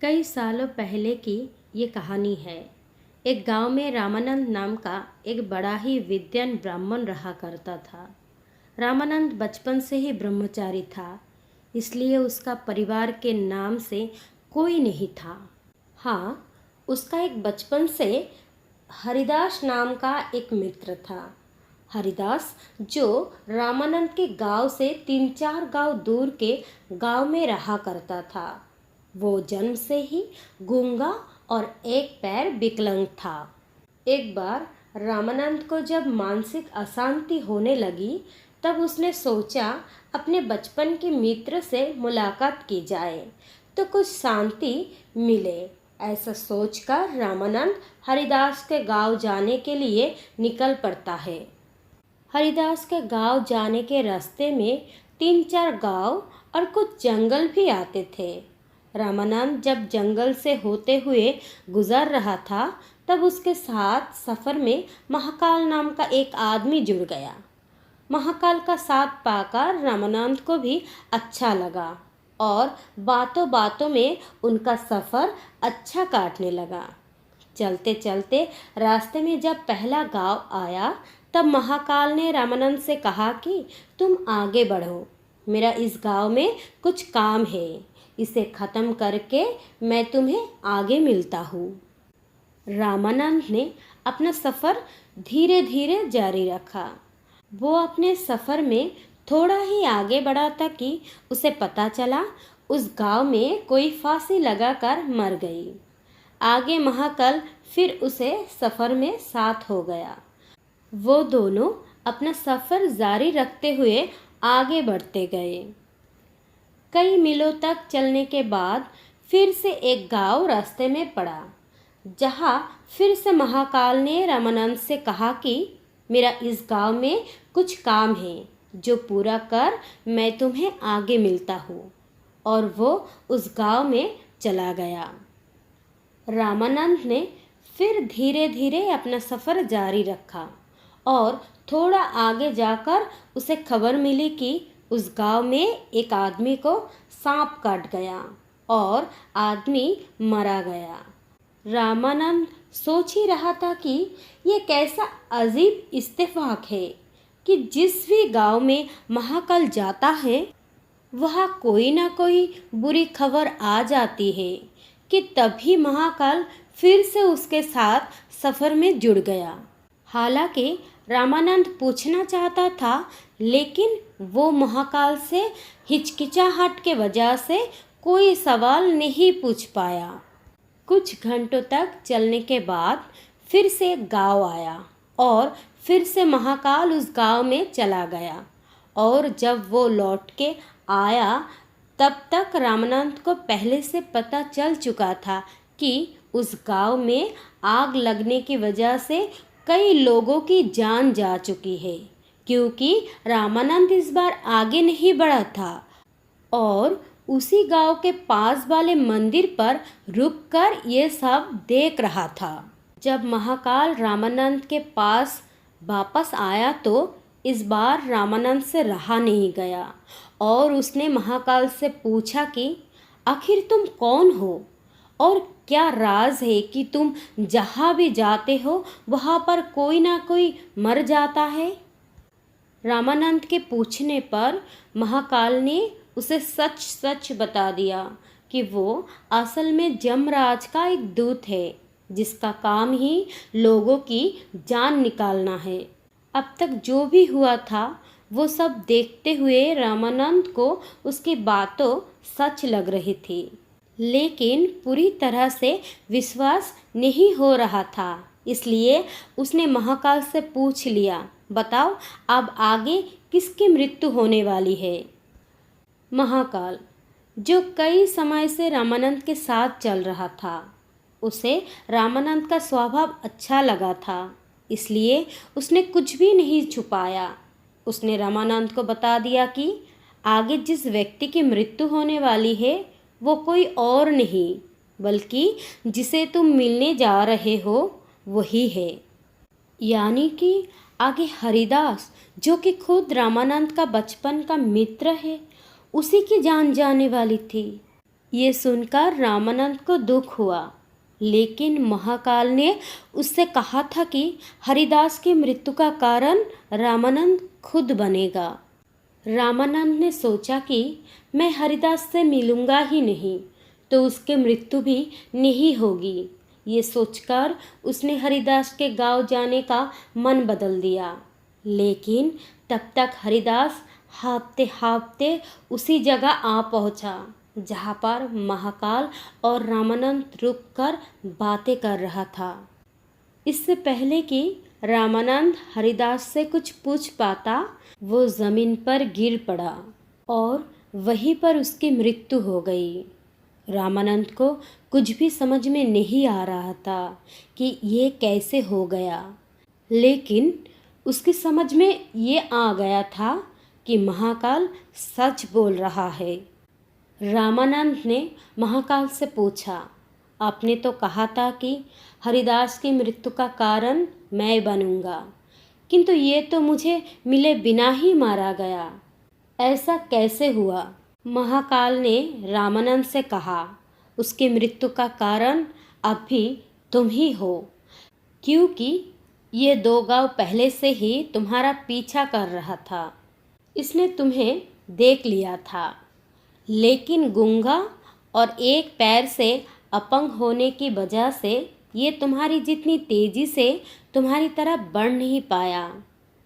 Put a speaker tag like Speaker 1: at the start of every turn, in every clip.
Speaker 1: कई सालों पहले की ये कहानी है। एक गांव में रामानंद नाम का एक बड़ा ही विद्वान ब्राह्मण रहा करता था। रामानंद बचपन से ही ब्रह्मचारी था, इसलिए उसका परिवार के नाम से कोई नहीं था। हाँ, उसका एक बचपन से हरिदास नाम का एक मित्र था। हरिदास जो रामानंद के गांव से 3-4 गांव दूर के गांव में रहा करता था। वो जन्म से ही गूंगा और एक पैर विकलांग था। एक बार रामानंद को जब मानसिक अशांति होने लगी, तब उसने सोचा अपने बचपन के मित्र से मुलाकात की जाए तो कुछ शांति मिले। ऐसा सोचकर रामानंद हरिदास के गांव जाने के लिए निकल पड़ता है। हरिदास के गांव जाने के रास्ते में 3-4 गांव और कुछ जंगल भी आते थे। रामानंद जब जंगल से होते हुए गुजर रहा था, तब उसके साथ सफर में महाकाल नाम का एक आदमी जुड़ गया। महाकाल का साथ पाकर रामानंद को भी अच्छा लगा और बातों बातों में उनका सफर अच्छा काटने लगा। चलते चलते रास्ते में जब पहला गांव आया, तब महाकाल ने रामानंद से कहा कि तुम आगे बढ़ो, मेरा इस गांव में कुछ काम है, इसे खत्म करके मैं तुम्हें आगे मिलता हूँ। रामानंद ने अपना सफ़र धीरे धीरे जारी रखा। वो अपने सफ़र में थोड़ा ही आगे बढ़ा था कि उसे पता चला उस गांव में कोई फांसी लगाकर मर गई। आगे महाकाल फिर उसे सफ़र में साथ हो गया। वो दोनों अपना सफ़र जारी रखते हुए आगे बढ़ते गए। कई मीलों तक चलने के बाद फिर से एक गांव रास्ते में पड़ा, जहां फिर से महाकाल ने रामानंद से कहा कि मेरा इस गांव में कुछ काम है, जो पूरा कर मैं तुम्हें आगे मिलता हूँ। और वो उस गांव में चला गया। रामानंद ने फिर धीरे धीरे अपना सफ़र जारी रखा और थोड़ा आगे जाकर उसे खबर मिली कि उस गांव में एक आदमी को सांप काट गया और आदमी मारा गया। रामानंद सोच ही रहा था कि ये कैसा अजीब इत्तेफाक है कि जिस भी गांव में महाकाल जाता है, वहाँ कोई ना कोई बुरी खबर आ जाती है कि तभी महाकाल फिर से उसके साथ सफ़र में जुड़ गया। हालांकि रामानंद पूछना चाहता था, लेकिन वो महाकाल से हिचकिचाहट के वजह से कोई सवाल नहीं पूछ पाया। कुछ घंटों तक चलने के बाद फिर से एक गांव आया और फिर से महाकाल उस गांव में चला गया। और जब वो लौट के आया, तब तक रामानंद को पहले से पता चल चुका था कि उस गांव में आग लगने की वजह से कई लोगों की जान जा चुकी है, क्योंकि रामानंद इस बार आगे नहीं बढ़ा था और उसी गांव के पास वाले मंदिर पर रुककर ये सब देख रहा था। जब महाकाल रामानंद के पास वापस आया, तो इस बार रामानंद से रहा नहीं गया और उसने महाकाल से पूछा कि आखिर तुम कौन हो और क्या राज है कि तुम जहाँ भी जाते हो वहाँ पर कोई ना कोई मर जाता है। रामानंद के पूछने पर महाकाल ने उसे सच सच बता दिया कि वो असल में यमराज का एक दूत है, जिसका काम ही लोगों की जान निकालना है। अब तक जो भी हुआ था, वो सब देखते हुए रामानंद को उसकी बातों सच लग रही थी, लेकिन पूरी तरह से विश्वास नहीं हो रहा था। इसलिए उसने महाकाल से पूछ लिया, बताओ अब आगे किसकी मृत्यु होने वाली है। महाकाल, जो कई समय से रामानंद के साथ चल रहा था, उसे रामानंद का स्वभाव अच्छा लगा था, इसलिए उसने कुछ भी नहीं छुपाया। उसने रामानंद को बता दिया कि आगे जिस व्यक्ति की मृत्यु होने वाली है, वो कोई और नहीं बल्कि जिसे तुम मिलने जा रहे हो वही है। यानी कि आगे हरिदास, जो कि खुद रामानंद का बचपन का मित्र है, उसी की जान जाने वाली थी। ये सुनकर रामानंद को दुख हुआ, लेकिन महाकाल ने उससे कहा था कि हरिदास की मृत्यु का कारण रामानंद खुद बनेगा। रामानंद ने सोचा कि मैं हरिदास से मिलूंगा ही नहीं तो उसकी मृत्यु भी नहीं होगी। ये सोचकर उसने हरिदास के गांव जाने का मन बदल दिया, लेकिन तब तक हरिदास हाँफते हाँफते उसी जगह आ पहुंचा जहाँ पर महाकाल और रामानंद रुककर बातें कर रहा था। इससे पहले कि रामानंद हरिदास से कुछ पूछ पाता, वो जमीन पर गिर पड़ा और वहीं पर उसकी मृत्यु हो गई। रामानंद को कुछ भी समझ में नहीं आ रहा था कि ये कैसे हो गया, लेकिन उसकी समझ में ये आ गया था कि महाकाल सच बोल रहा है। रामानंद ने महाकाल से पूछा, आपने तो कहा था कि हरिदास की मृत्यु का कारण मैं बनूंगा, किंतु ये तो मुझे मिले बिना ही मारा गया, ऐसा कैसे हुआ? महाकाल ने रामानंद से कहा, उसकी मृत्यु का कारण अब भी तुम ही हो, क्योंकि ये 2 गांव पहले से ही तुम्हारा पीछा कर रहा था। इसने तुम्हें देख लिया था, लेकिन गूंगा और एक पैर से अपंग होने की वजह से ये तुम्हारी जितनी तेजी से तुम्हारी तरफ बढ़ नहीं पाया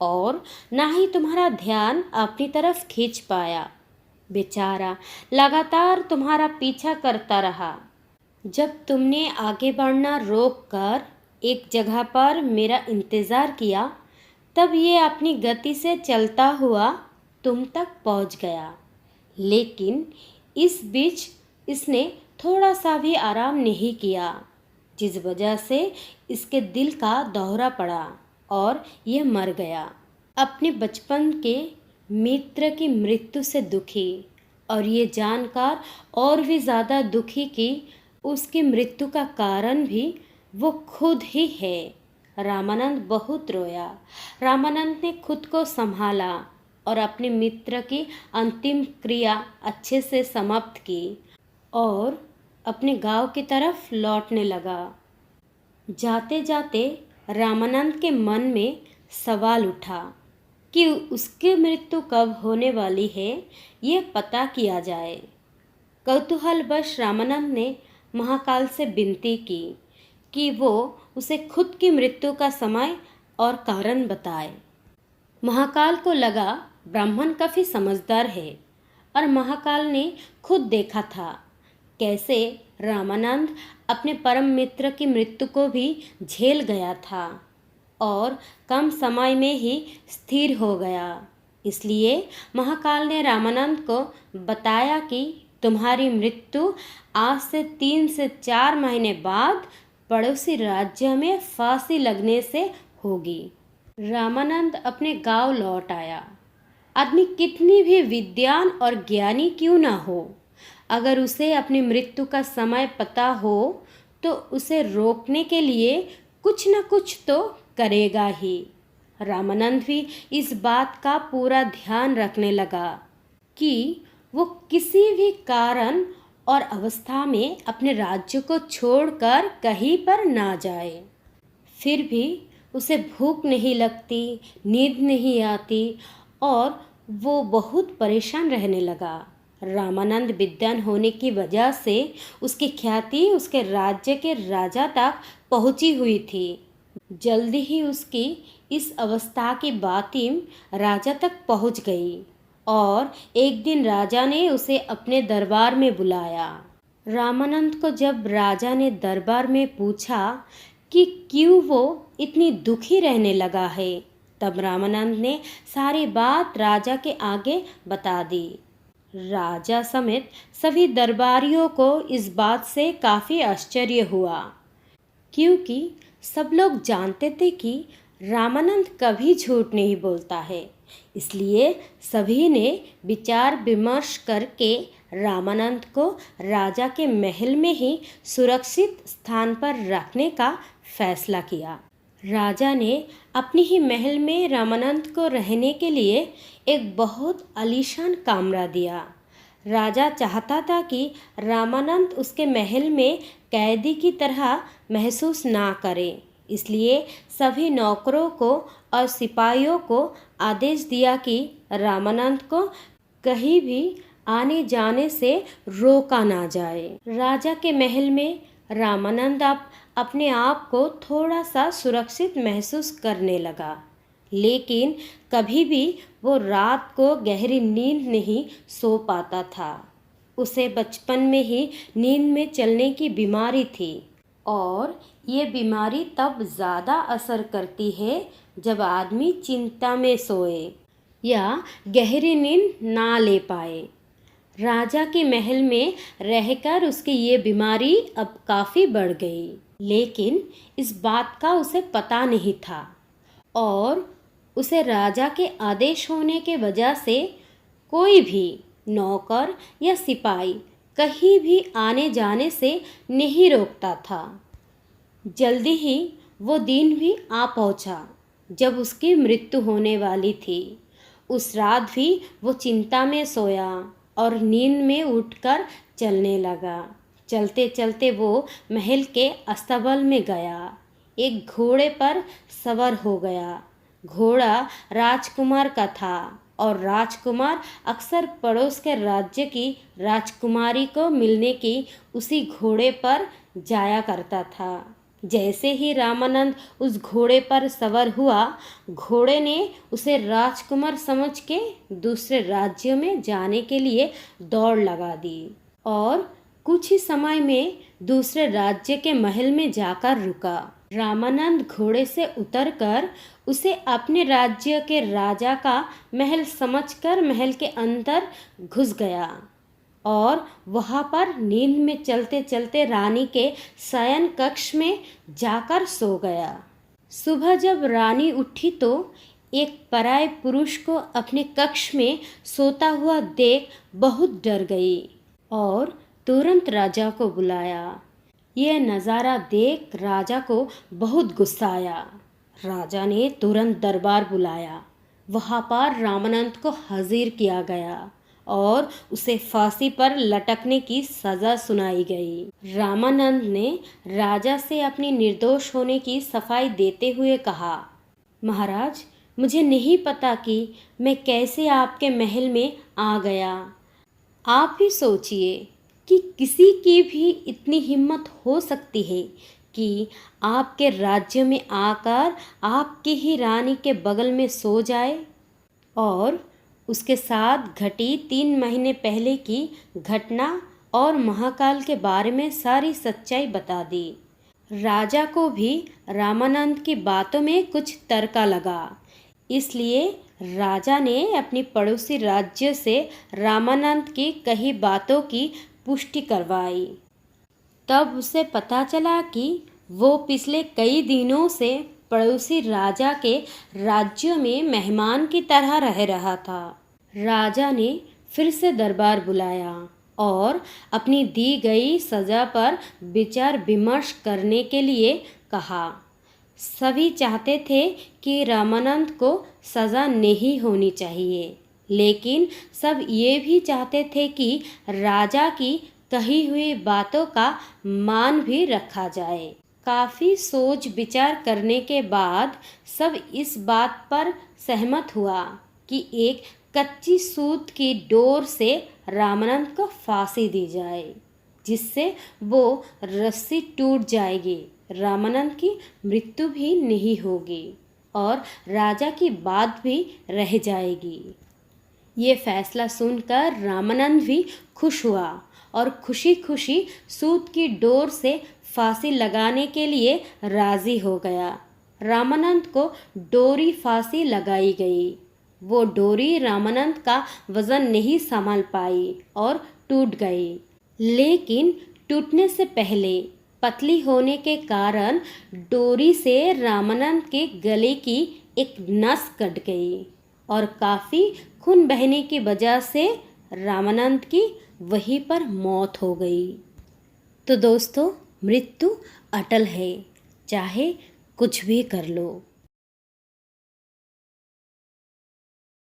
Speaker 1: और ना ही तुम्हारा ध्यान अपनी तरफ खींच पाया। बेचारा लगातार तुम्हारा पीछा करता रहा। जब तुमने आगे बढ़ना रोक कर एक जगह पर मेरा इंतज़ार किया, तब ये अपनी गति से चलता हुआ तुम तक पहुंच गया, लेकिन इस बीच इसने थोड़ा सा भी आराम नहीं किया, जिस वजह से इसके दिल का दौरा पड़ा और ये मर गया। अपने बचपन के मित्र की मृत्यु से दुखी और ये जानकर और भी ज़्यादा दुखी कि उसकी मृत्यु का कारण भी वो खुद ही है। रामानंद बहुत रोया। रामानंद ने खुद को संभाला और अपने मित्र की अंतिम क्रिया अच्छे से समाप्त की और अपने गांव की तरफ लौटने लगा। जाते जाते रामानंद के मन में सवाल उठा कि उसकी मृत्यु कब होने वाली है, ये पता किया जाए। कौतूहलवश रामानंद ने महाकाल से विनती की कि वो उसे खुद की मृत्यु का समय और कारण बताए। महाकाल को लगा ब्राह्मण काफ़ी समझदार है और महाकाल ने खुद देखा था कैसे रामानंद अपने परम मित्र की मृत्यु को भी झेल गया था और कम समय में ही स्थिर हो गया। इसलिए महाकाल ने रामानंद को बताया कि तुम्हारी मृत्यु आज से 3 से 4 महीने बाद पड़ोसी राज्य में फांसी लगने से होगी। रामानंद अपने गांव लौट आया। आदमी कितनी भी विद्वान और ज्ञानी क्यों ना हो, अगर उसे अपनी मृत्यु का समय पता हो तो उसे रोकने के लिए कुछ न कुछ तो करेगा ही। रामानंद भी इस बात का पूरा ध्यान रखने लगा कि वो किसी भी कारण और अवस्था में अपने राज्य को छोड़कर कहीं पर ना जाए। फिर भी उसे भूख नहीं लगती, नींद नहीं आती और वो बहुत परेशान रहने लगा। रामानंद विद्वान होने की वजह से उसकी ख्याति उसके राज्य के राजा तक पहुंची हुई थी। जल्दी ही उसकी इस अवस्था की बातें राजा तक पहुंच गई और एक दिन राजा ने उसे अपने दरबार में बुलाया। रामानंद को जब राजा ने दरबार में पूछा कि क्यों वो इतनी दुखी रहने लगा है, तब रामानंद ने सारी बात राजा के आगे बता दी। राजा समेत सभी दरबारियों को इस बात से काफ़ी आश्चर्य हुआ, क्योंकि सब लोग जानते थे कि रामानंद कभी झूठ नहीं बोलता है। इसलिए सभी ने विचार विमर्श करके रामानंद को राजा के महल में ही सुरक्षित स्थान पर रखने का फैसला किया। राजा ने अपनी ही महल में रामानंद को रहने के लिए एक बहुत आलीशान कमरा दिया। राजा चाहता था कि रामानंद उसके महल में कैदी की तरह महसूस ना करे, इसलिए सभी नौकरों को और सिपाहियों को आदेश दिया कि रामानंद को कहीं भी आने जाने से रोका ना जाए। राजा के महल में रामानंद अब अपने आप को थोड़ा सा सुरक्षित महसूस करने लगा, लेकिन कभी भी वो रात को गहरी नींद नहीं सो पाता था। उसे बचपन में ही नींद में चलने की बीमारी थी और ये बीमारी तब ज़्यादा असर करती है जब आदमी चिंता में सोए या गहरी नींद ना ले पाए। राजा के महल में रहकर उसकी ये बीमारी अब काफ़ी बढ़ गई, लेकिन इस बात का उसे पता नहीं था और उसे राजा के आदेश होने के वजह से कोई भी नौकर या सिपाही कहीं भी आने जाने से नहीं रोकता था। जल्दी ही वो दिन भी आ पहुंचा जब उसकी मृत्यु होने वाली थी। उस रात भी वो चिंता में सोया और नींद में उठकर चलने लगा। चलते चलते वो महल के अस्तबल में गया। एक घोड़े पर सवार हो गया। घोड़ा राजकुमार का था और राजकुमार अक्सर पड़ोस के राज्य की राजकुमारी को मिलने की उसी घोड़े पर जाया करता था। जैसे ही रामानंद उस घोड़े पर सवार हुआ, घोड़े ने उसे राजकुमार समझ के दूसरे राज्य में जाने के लिए दौड़ लगा दी और कुछ ही समय में दूसरे राज्य के महल में जाकर रुका। रामानंद घोड़े से उतरकर उसे अपने राज्य के राजा का महल समझकर महल के अंदर घुस गया और वहाँ पर नींद में चलते चलते रानी के शयन कक्ष में जाकर सो गया। सुबह जब रानी उठी तो एक पराये पुरुष को अपने कक्ष में सोता हुआ देख बहुत डर गई और तुरंत राजा को बुलाया। यह नज़ारा देख राजा को बहुत गुस्सा आया। राजा ने तुरंत दरबार बुलाया। वहाँ पर रामानंद को हाजिर किया गया और उसे फांसी पर लटकने की सज़ा सुनाई गई। रामानंद ने राजा से अपनी निर्दोष होने की सफाई देते हुए कहा, महाराज, मुझे नहीं पता कि मैं कैसे आपके महल में आ गया। आप ही सोचिए कि किसी की भी इतनी हिम्मत हो सकती है कि आपके राज्य में आकर आपकी ही रानी के बगल में सो जाए और उसके साथ घटी 3 महीने पहले की घटना और महाकाल के बारे में सारी सच्चाई बता दी। राजा को भी रामानंद की बातों में कुछ तर्का लगा, इसलिए राजा ने अपनी पड़ोसी राज्य से रामानंद की कई बातों की पुष्टि करवाई। तब उसे पता चला कि वो पिछले कई दिनों से पड़ोसी राजा के राज्य में मेहमान की तरह रह रहा था। राजा ने फिर से दरबार बुलाया और अपनी दी गई सज़ा पर विचार विमर्श करने के लिए कहा। सभी चाहते थे कि रामानंद को सज़ा नहीं होनी चाहिए, लेकिन सब ये भी चाहते थे कि राजा की कही हुई बातों का मान भी रखा जाए। काफ़ी सोच विचार करने के बाद सब इस बात पर सहमत हुआ कि एक कच्ची सूत की डोर से रामानंद को फांसी दी जाए, जिससे वो रस्सी टूट जाएगी, रामानंद की मृत्यु भी नहीं होगी और राजा की बात भी रह जाएगी। ये फैसला सुनकर रामानंद भी खुश हुआ और खुशी खुशी सूत की डोर से फांसी लगाने के लिए राज़ी हो गया। रामानंद को डोरी फांसी लगाई गई। वो डोरी रामानंद का वज़न नहीं संभाल पाई और टूट गई, लेकिन टूटने से पहले पतली होने के कारण डोरी से रामानंद के गले की एक नस कट गई और काफ़ी खून बहने की वजह से रामानंद की वहीं पर मौत हो गई। तो दोस्तों, मृत्यु अटल है, चाहे कुछ भी कर लो।